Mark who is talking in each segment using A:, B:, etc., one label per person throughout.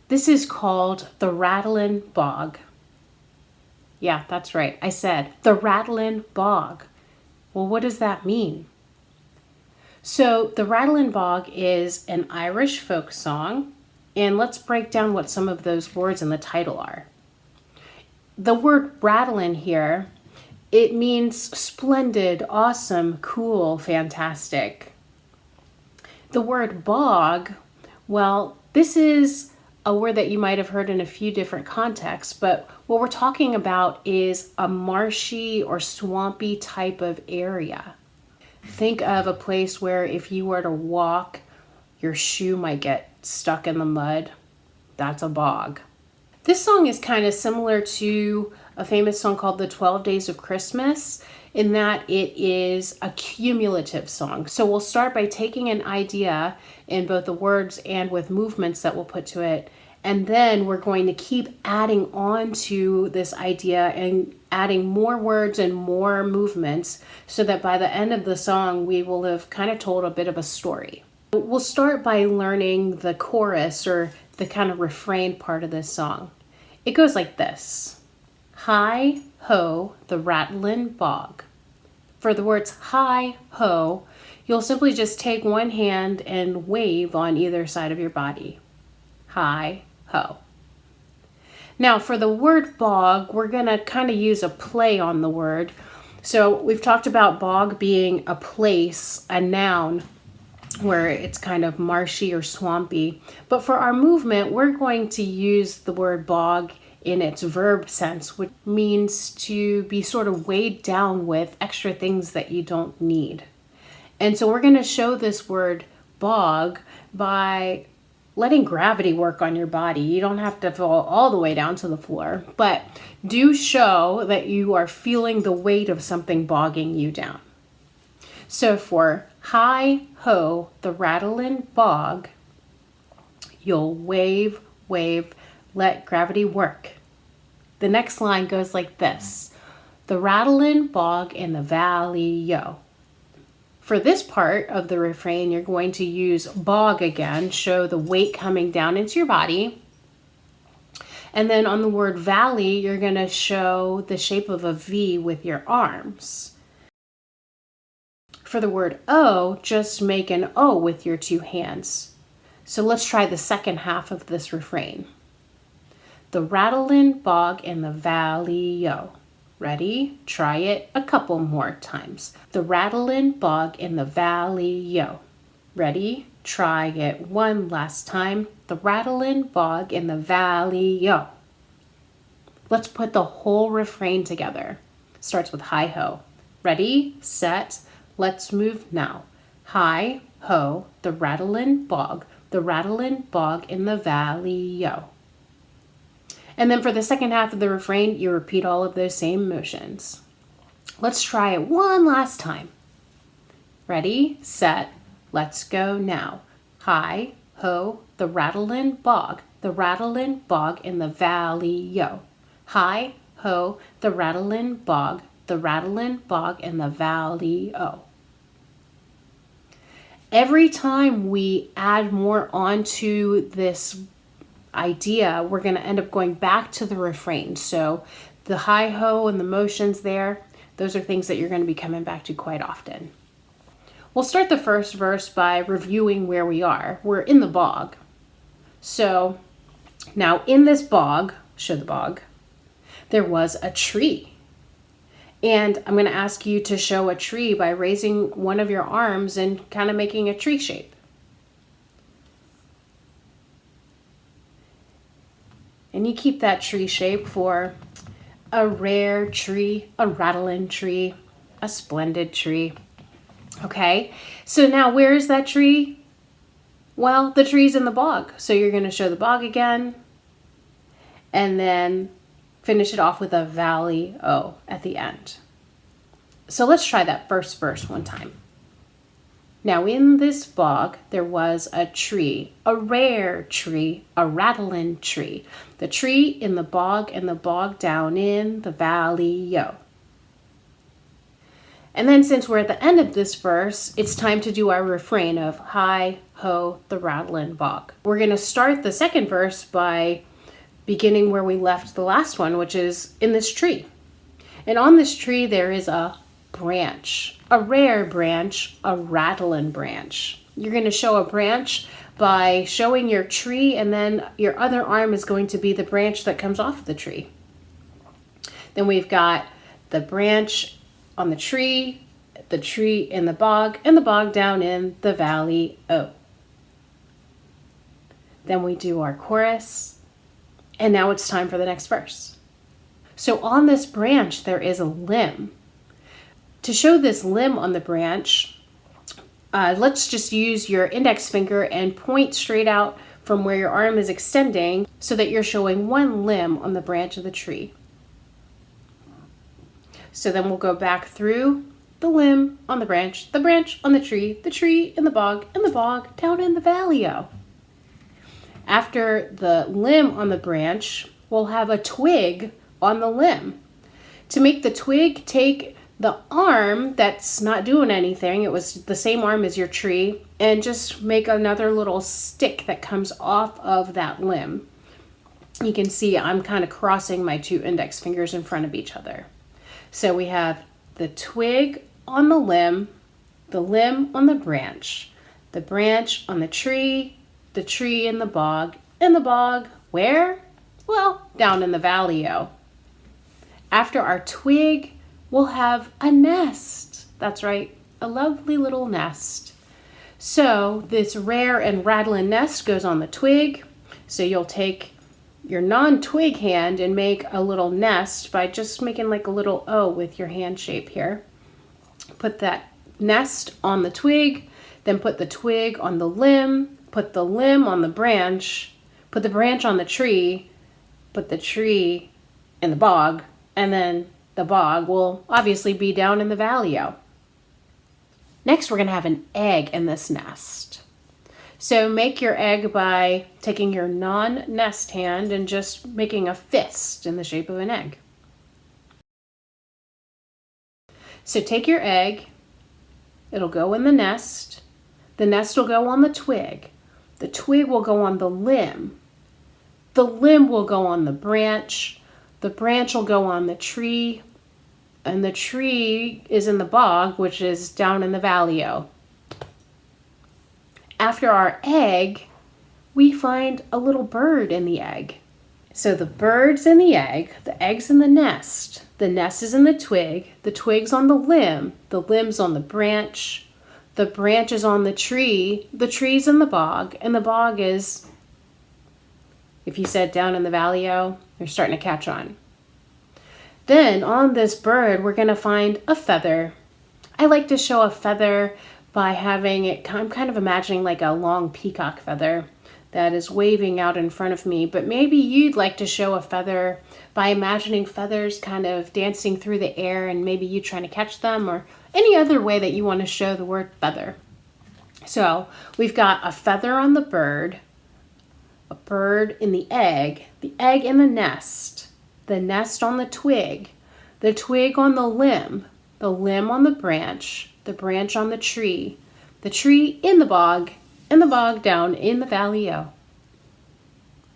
A: This is called the Rattlin Bog. Yeah, that's right. I said the Rattlin Bog. Well, what does that mean? So the Rattlin Bog is an Irish folk song, and let's break down what some of those words in the title are. The word rattlin here, it means splendid, awesome, cool, fantastic. The word bog, well, this is a word that you might have heard in a few different contexts, but what we're talking about is a marshy or swampy type of area. Think of a place where if you were to walk, your shoe might get stuck in the mud. That's a bog. This song is kind of similar to a famous song called The 12 Days of Christmas in that it is a cumulative song. So we'll start by taking an idea in both the words and with movements that we'll put to it. And then we're going to keep adding on to this idea and adding more words and more movements so that by the end of the song, we will have kind of told a bit of a story. We'll start by learning the chorus or the kind of refrain part of this song. It goes like this. Hi, ho, the Rattlin Bog. For the words hi, ho, you'll simply just take one hand and wave on either side of your body. Hi, ho. Now for the word bog, we're going to kind of use a play on the word. So we've talked about bog being a place, a noun, where it's kind of marshy or swampy. But for our movement, we're going to use the word bog in its verb sense, which means to be sort of weighed down with extra things that you don't need. And so we're going to show this word bog by letting gravity work on your body. You don't have to fall all the way down to the floor, but do show that you are feeling the weight of something bogging you down. So for hi, ho, the Rattlin Bog, you'll wave, wave, let gravity work. The next line goes like this. The Rattlin Bog in the valley, yo. For this part of the refrain, you're going to use bog again, show the weight coming down into your body. And then on the word valley, you're going to show the shape of a V with your arms. For the word O, just make an O with your two hands. So let's try the second half of this refrain. The Rattlin Bog in the valley, yo. Ready? Try it a couple more times. The Rattlin Bog in the valley, yo. Ready? Try it one last time. The Rattlin Bog in the valley, yo. Let's put the whole refrain together. Starts with hi ho. Ready, set, let's move now. Hi ho, the Rattlin Bog in the valley, yo. And then for the second half of the refrain, you repeat all of those same motions. Let's try it one last time. Ready, set, let's go now. Hi ho, the Rattlin Bog in the valley, yo. Hi ho, the Rattlin Bog in the valley, oh. Every time we add more onto this idea, we're going to end up going back to the refrain. So the hi ho and the motions there, those are things that you're going to be coming back to quite often. We'll start the first verse by reviewing where we are. We're in the bog. So now in this bog, show the bog, there was a tree. And I'm going to ask you to show a tree by raising one of your arms and kind of making a tree shape. And you keep that tree shape for a rare tree, a rattling tree, a splendid tree. Okay, so now where is that tree? Well, the tree's in the bog. So you're going to show the bog again and then finish it off with a valley O at the end. So let's try that first verse one time. Now in this bog, there was a tree, a rare tree, a rattling tree. The tree in the bog and the bog down in the valley, yo. And then since we're at the end of this verse, it's time to do our refrain of hi, ho, the Rattlin Bog. We're going to start the second verse by beginning where we left the last one, which is in this tree. And on this tree there is a branch, a rare branch, a rattlin' branch. You're going to show a branch by showing your tree, and then your other arm is going to be the branch that comes off the tree. Then we've got the branch on the tree in the bog, and the bog down in the valley. Oh. Then we do our chorus, and now it's time for the next verse. So on this branch, there is a limb. To show this limb on the branch, let's just use your index finger and point straight out from where your arm is extending so that you're showing one limb on the branch of the tree. So then we'll go back through the limb on the branch on the tree in the bog, and the bog down in the valley-o. After the limb on the branch, we'll have a twig on the limb. To make the twig, take the arm that's not doing anything, it was the same arm as your tree, and just make another little stick that comes off of that limb. You can see I'm kind of crossing my two index fingers in front of each other. So we have the twig on the limb on the branch on the tree in the bog where? Well, down in the valley-o. After our twig, we'll have a nest. That's right, a lovely little nest. So this rare and rattling nest goes on the twig. So you'll take your non-twig hand and make a little nest by just making like a little O with your hand shape here. Put that nest on the twig, then put the twig on the limb, put the limb on the branch, put the branch on the tree, put the tree in the bog, and then the bog will obviously be down in the valley-o. Next, we're going to have an egg in this nest. So make your egg by taking your non-nest hand and just making a fist in the shape of an egg. So take your egg, it'll go in the nest will go on the twig will go on the limb will go on the branch will go on the tree, and the tree is in the bog, which is down in the valley-o. After our egg, we find a little bird in the egg. So the bird's in the egg's in the nest is in the twig's on the limb's on the branch is on the tree's in the bog, and the bog is, if you said down in the valley-o, you're starting to catch on. Then on this bird, we're going to find a feather. I like to show a feather by having it, I'm kind of imagining like a long peacock feather that is waving out in front of me, but maybe you'd like to show a feather by imagining feathers kind of dancing through the air, and maybe you trying to catch them, or any other way that you want to show the word feather. So we've got a feather on the bird, a bird in the egg in the nest on the twig on the limb on the branch on the tree in the bog, and the bog down in the valley-o.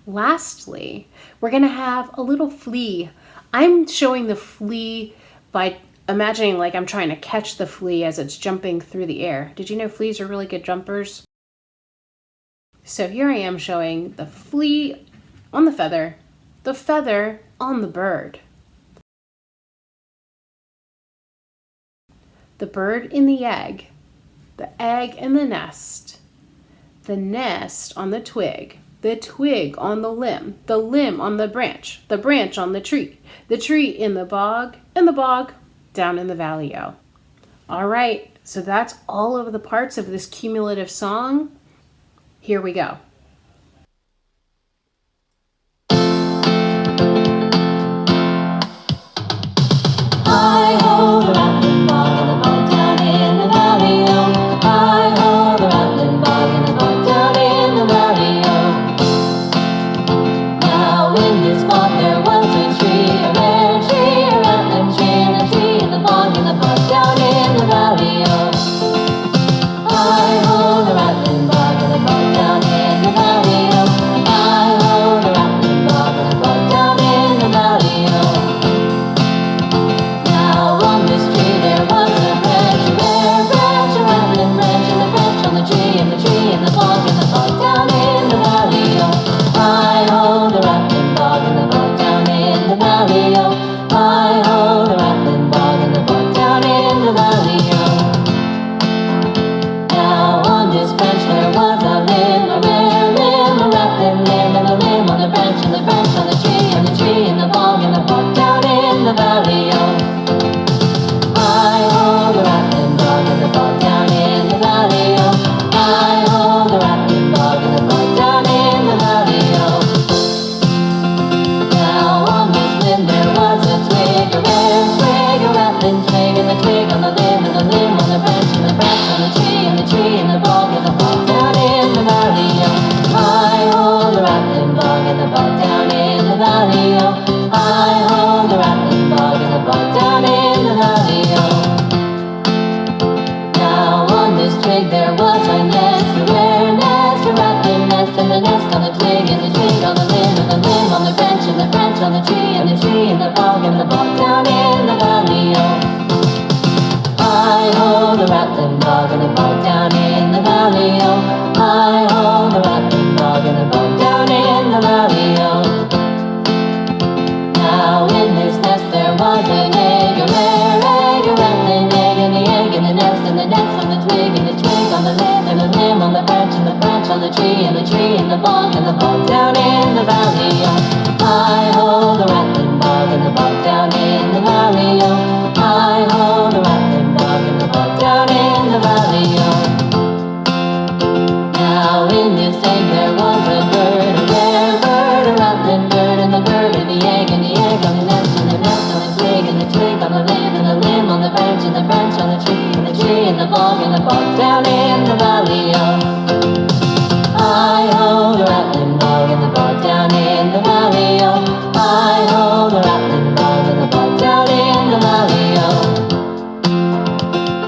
A: Lastly, we're going to have a little flea. I'm showing the flea by imagining like I'm trying to catch the flea as it's jumping through the air. Did you know fleas are really good jumpers? So here I am showing the flea on the feather on the bird. The bird in the egg in the nest on the twig on the limb on the branch on the tree in the bog, and the bog down in the valley-o. All right, so that's all of the parts of this cumulative song. Here we go.
B: Hi-ho, the Rattlin Bog, and the bog down in the valley-o. Hi-ho, the Rattlin Bog, and the bog down in the valley-o. Now in this bog there was a tree, a rare tree, a rattlin tree, and a tree in the bog down in the branch, and the branch on the tree, and the tree in the bog down in the valley. Hi-ho, the rattling bog and the bog down in the valley. Hi-ho, the rattling bog and the bog down in the valley. Now on this limb there was a twig, a rare twig, a rattling twig, and the twig on the limb, and the limb on the branch, and the branch on the tree, and the tree in the bog down in the valley. Hi-ho, the rattling bog and the bog down in the valley. Hi-ho, the rattling bog and the bog down in the valley. Now on this twig there was a nest, a rare nest, a rattling nest, and the nest on the twig, and the twig on the limb, and the limb on the branch, and the branch on the tree, and the tree in the bog down in the valley. Hi-ho, the rattling bog and the bog down in the valley. Hi-ho, the rattling bog and the bog down in the valley. Now in this nest there was an egg, a rare egg, a rattling egg, and the egg in the nest, and the nest on the twig, and the twig on the limb, and the limb on the branch, and the branch on the tree, and the tree in the bog down in the valley. Hi-ho, the rattling bog and the bog down in the valley. Hi-ho, the rattling bog and the bog down in the valley. Now in this egg there was a bird, a rare bird, a rattling bird, and the bird in the egg, and the egg on the nest, and the nest on the twig, and the twig on the limb, and the limb on the branch, and the branch on the tree, and the tree in the bog down in the valley. Hi-ho, the rattling bog and the bog down in the valley. Hi-ho, the rattling bog and the bog down in the valley.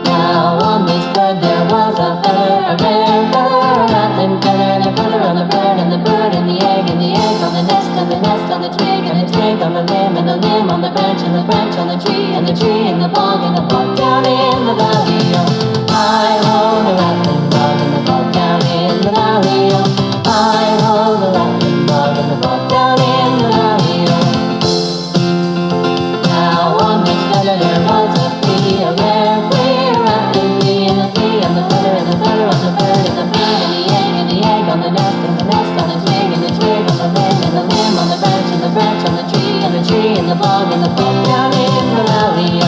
B: Now on this bird there was a feather, a rare feather, a rattling feather, and a feather on the bird, and the bird in the egg, and the egg on the nest, and the nest on the twig, and the twig on the limb, and the limb on the branch, and the branch on the tree, and the tree in the bog down in the valley. Hi-ho, the rattling bog and the bog down in the valley. Hi-ho, the rattling bog and the bog down in the valley. Now on this feather there was a flea, a rare flea, a rattling flea, and the flea on the feather, and the feather on the bird, and the bird in the egg on the nest, and the nest on the twig, and the twig on the limb, and the limb on the branch, and the branch on the tree, and the tree in the bog down in the valley.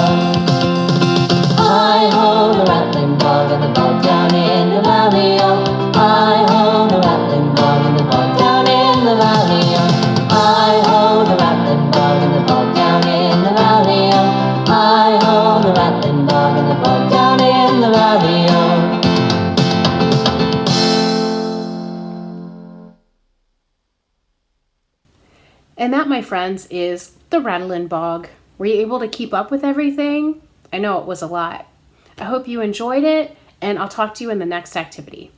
B: Hi-ho, the rattling bog and the bog down in the valley. Hi-ho, the rattling bog and the bog down in the valley. Hi-ho, the rattling bog and the bog down in the valley. Hi-ho, the rattling bog and the bog down in the valley.
A: And that, my friends, is the Rattlin Bog. Were you able to keep up with everything? I know it was a lot. I hope you enjoyed it, and I'll talk to you in the next activity.